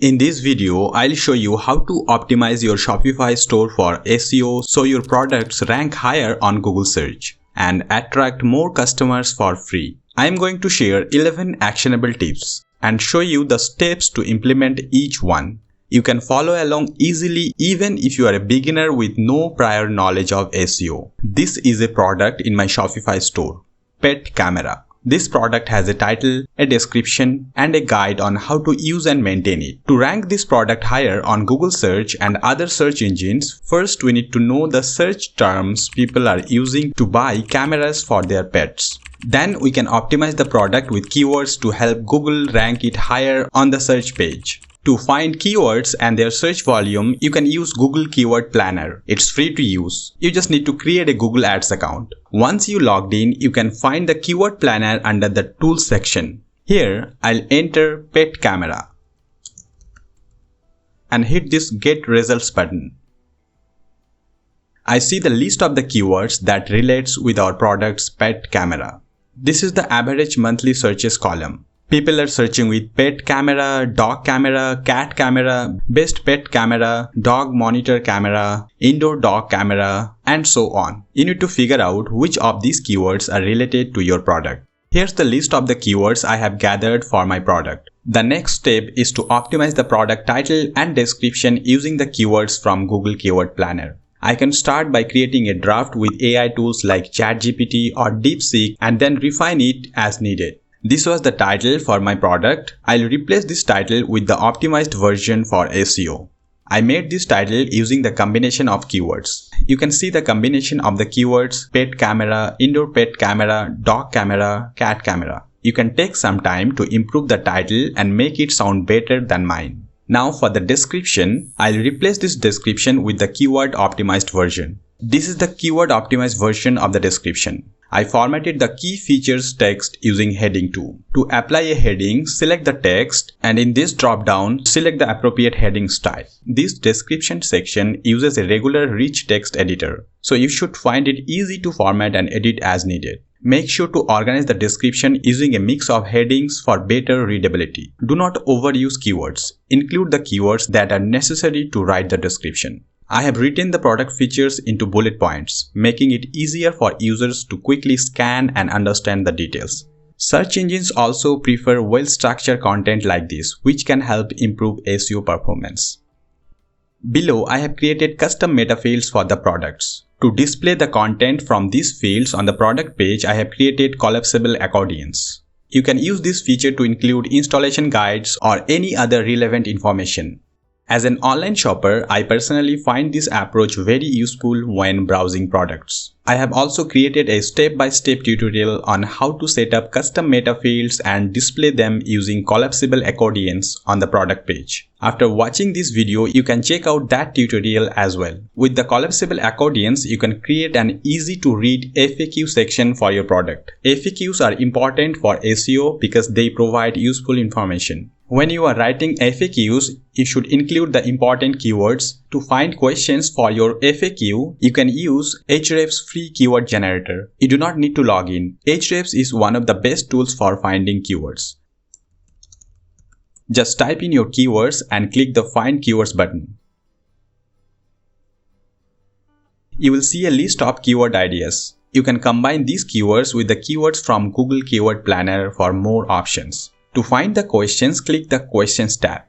In this video, I'll show you how to optimize your Shopify store for SEO so your products rank higher on Google search and attract more customers for free. I'm going to share 11 actionable tips and show you the steps to implement each one. You can follow along easily even if you are a beginner with no prior knowledge of SEO. This is a product in my Shopify store, Pet Camera. This product has a title, a description, and a guide on how to use and maintain it. To rank this product higher on Google search and other search engines, first we need to know the search terms people are using to buy cameras for their pets. Then we can optimize the product with keywords to help Google rank it higher on the search page. To find keywords and their search volume, you can use Google Keyword Planner. It's free to use. You just need to create a Google Ads account. Once you logged in, you can find the Keyword Planner under the Tools section. Here, I'll enter Pet Camera and hit this Get Results button. I see the list of the keywords that relates with our product's Pet Camera. This is the average monthly searches column. People are searching with pet camera, dog camera, cat camera, best pet camera, dog monitor camera, indoor dog camera, and so on. You need to figure out which of these keywords are related to your product. Here's the list of the keywords I have gathered for my product. The next step is to optimize the product title and description using the keywords from Google Keyword Planner. I can start by creating a draft with AI tools like ChatGPT or DeepSeek and then refine it as needed. This was the title for my product. I'll replace this title with the optimized version for SEO. I made this title using the combination of keywords. You can see the combination of the keywords pet camera, indoor pet camera, dog camera, cat camera. You can take some time to improve the title and make it sound better than mine. Now for the description, I'll replace this description with the keyword optimized version. This is the keyword optimized version of the description. I formatted the key features text using heading 2. To apply a heading, select the text and in this drop-down, select the appropriate heading style. This description section uses a regular rich text editor, so you should find it easy to format and edit as needed. Make sure to organize the description using a mix of headings for better readability. Do not overuse keywords. Include the keywords that are necessary to write the description. I have written the product features into bullet points, making it easier for users to quickly scan and understand the details. Search engines also prefer well-structured content like this, which can help improve SEO performance. Below, I have created custom meta fields for the products. To display the content from these fields on the product page, I have created collapsible accordions. You can use this feature to include installation guides or any other relevant information. As an online shopper, I personally find this approach very useful when browsing products. I have also created a step-by-step tutorial on how to set up custom meta fields and display them using collapsible accordions on the product page. After watching this video, you can check out that tutorial as well. With the collapsible accordions, you can create an easy-to-read FAQ section for your product. FAQs are important for SEO because they provide useful information. When you are writing FAQs, you should include the important keywords. To find questions for your FAQ, you can use Ahrefs free keyword generator. You do not need to log in. Ahrefs is one of the best tools for finding keywords. Just type in your keywords and click the Find Keywords button. You will see a list of keyword ideas. You can combine these keywords with the keywords from Google Keyword Planner for more options. To find the questions, click the Questions tab.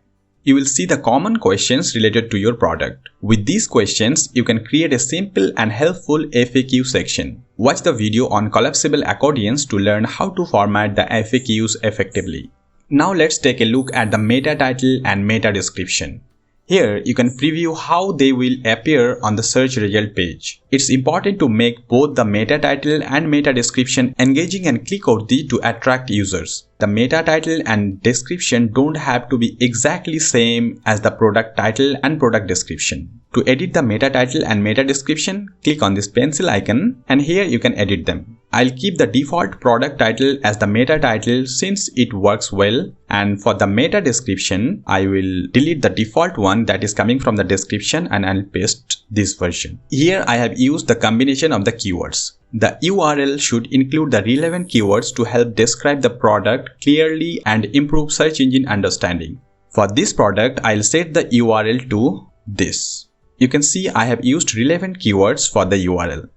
You will see the common questions related to your product. With these questions, you can create a simple and helpful FAQ section. Watch the video on collapsible accordions to learn how to format the FAQs effectively. Now let's take a look at the meta title and meta description. Here, you can preview how they will appear on the search result page. It's important to make both the meta title and meta description engaging and click-worthy to attract users. The meta title and description don't have to be exactly same as the product title and product description. To edit the meta title and meta description, click on this pencil icon and here you can edit them. I'll keep the default product title as the meta title since it works well, and for the meta description, I will delete the default one that is coming from the description and I'll paste this version. Here I have used the combination of the keywords. The URL should include the relevant keywords to help describe the product clearly and improve search engine understanding. For this product, I'll set the URL to this. You can see I have used relevant keywords for the URL.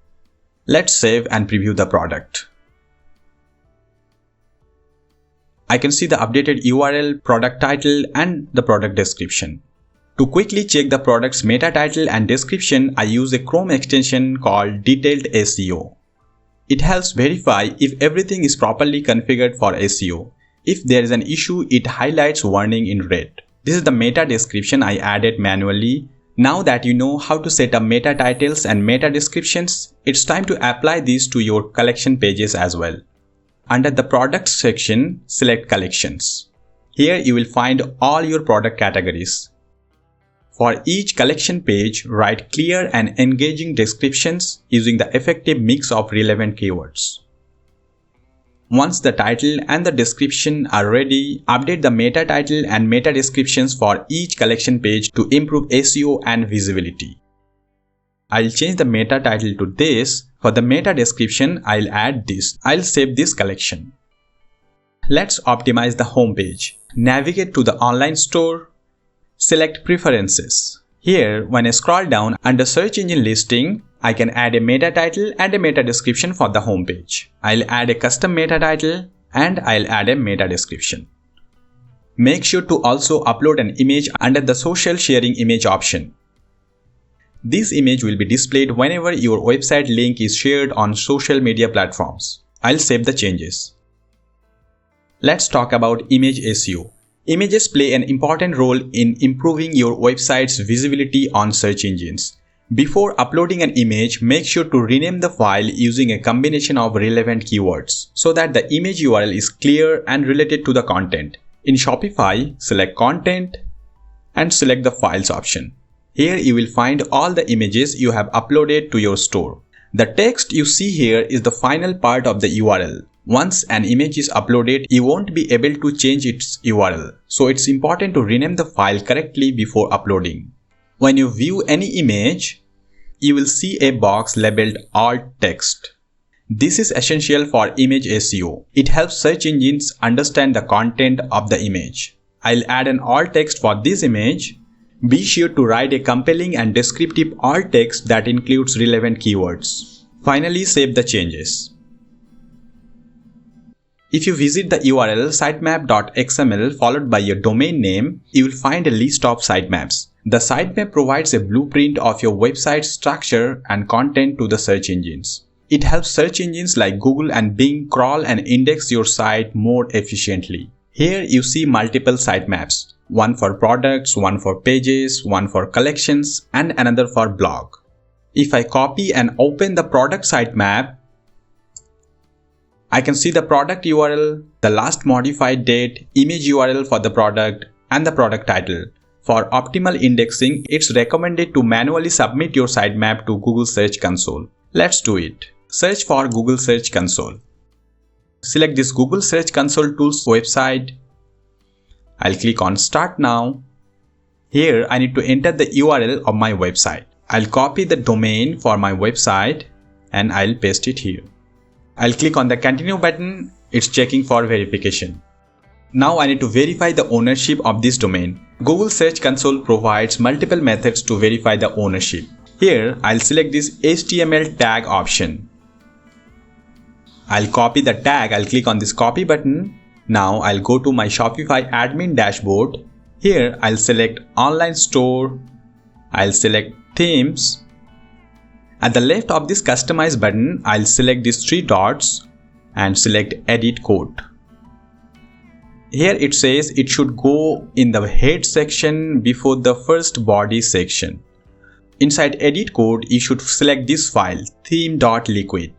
Let's save and preview the product. I can see the updated URL, product title, and the product description. To quickly check the product's meta title and description, I use a Chrome extension called Detailed SEO. It helps verify if everything is properly configured for SEO. If there is an issue, it highlights warning in red. This is the meta description I added manually. Now that you know how to set up meta titles and meta descriptions, it's time to apply these to your collection pages as well. Under the Products section, select Collections. Here you will find all your product categories. For each collection page, write clear and engaging descriptions using the effective mix of relevant keywords. Once the title and the description are ready, update the meta title and meta descriptions for each collection page to improve SEO and visibility. I'll change the meta title to this. For the meta description, I'll add this. I'll save this collection. Let's optimize the home page. Navigate to the online store. Select Preferences. Here, when I scroll down under Search Engine Listing, I can add a meta title and a meta description for the home page. I'll add a custom meta title and I'll add a meta description. Make sure to also upload an image under the Social Sharing Image option. This image will be displayed whenever your website link is shared on social media platforms. I'll save the changes. Let's talk about image SEO. Images play an important role in improving your website's visibility on search engines. Before uploading an image, make sure to rename the file using a combination of relevant keywords so that the image URL is clear and related to the content. In Shopify, select Content and select the Files option. Here you will find all the images you have uploaded to your store. The text you see here is the final part of the URL. Once an image is uploaded, you won't be able to change its URL. So it's important to rename the file correctly before uploading. When you view any image, you will see a box labeled Alt Text. This is essential for image SEO. It helps search engines understand the content of the image. I'll add an alt text for this image. Be sure to write a compelling and descriptive alt text that includes relevant keywords. Finally, save the changes. If you visit the URL sitemap.xml followed by your domain name, you will find a list of sitemaps. The sitemap provides a blueprint of your website's structure and content to the search engines. It helps search engines like Google and Bing crawl and index your site more efficiently. Here you see multiple sitemaps. One for products, one for pages, one for collections, and another for blog. If I copy and open the product sitemap, I can see the product URL, the last modified date, image URL for the product, and the product title. For optimal indexing, it's recommended to manually submit your sitemap to Google Search Console. Let's do it. Search for Google Search Console. Select this Google Search Console Tools website. I'll click on Start Now. Here I need to enter the URL of my website. I'll copy the domain for my website and I'll paste it here. I'll click on the Continue button. It's checking for verification. Now I need to verify the ownership of this domain. Google Search Console provides multiple methods to verify the ownership. Here I'll select this HTML tag option. I'll copy the tag. I'll click on this copy button. Now I'll go to my Shopify admin dashboard. Here I'll select Online Store. I'll select Themes. At the left of this Customize button, I'll select these three dots and select Edit Code. Here it says it should go in the head section before the first body section. Inside Edit Code, you should select this file, theme.liquid.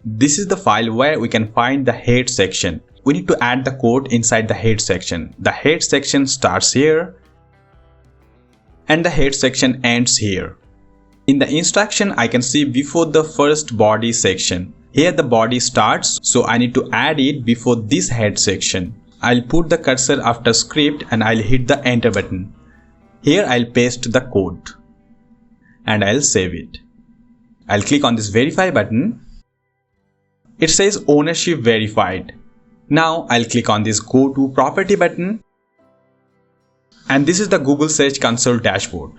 This is the file where we can find the head section. We need to add the code inside the head section. The head section starts here and the head section ends here. In the instruction, I can see before the first body section. Here the body starts, so I need to add it before this head section. I'll put the cursor after script and I'll hit the enter button. Here I'll paste the code and I'll save it. I'll click on this verify button. It says ownership verified. Now I'll click on this go to property button. And this is the Google Search Console dashboard.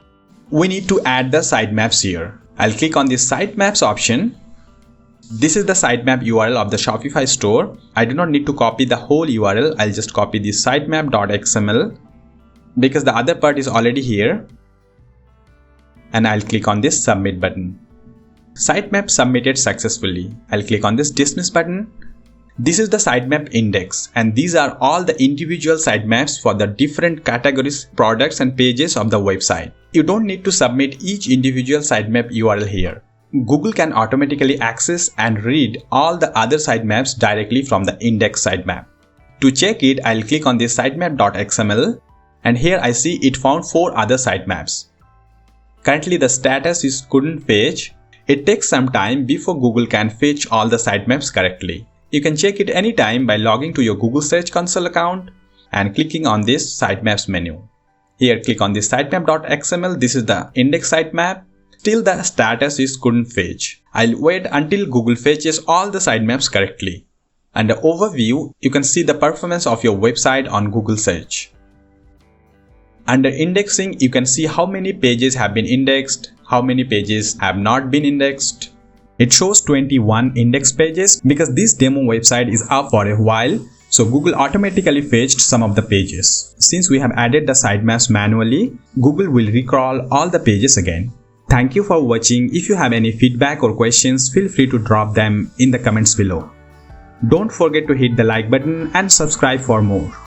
We need to add the sitemaps here. I'll click on the sitemaps option. This is the sitemap URL of the Shopify store. I do not need to copy the whole URL. I'll just copy the sitemap.xml because the other part is already here. And I'll click on this submit button. Sitemap submitted successfully. I'll click on this dismiss button. This is the sitemap index, and these are all the individual sitemaps for the different categories, products and pages of the website. You don't need to submit each individual sitemap URL here. Google can automatically access and read all the other sitemaps directly from the index sitemap. To check it, I'll click on this sitemap.xml, and here I see it found 4 other sitemaps. Currently the status is couldn't fetch. It takes some time before Google can fetch all the sitemaps correctly. You can check it anytime by logging to your Google Search Console account and clicking on this sitemaps menu. Here click on this sitemap.xml. This is the index sitemap. Still the status is couldn't fetch. I'll wait until Google fetches all the sitemaps correctly. Under overview, you can see the performance of your website on Google search. Under indexing, you can see how many pages have been indexed, how many pages have not been indexed. It shows 21 index pages because this demo website is up for a while, so Google automatically fetched some of the pages. Since we have added the sitemaps manually, Google will recrawl all the pages again. Thank you for watching. If you have any feedback or questions, feel free to drop them in the comments below. Don't forget to hit the like button and subscribe for more.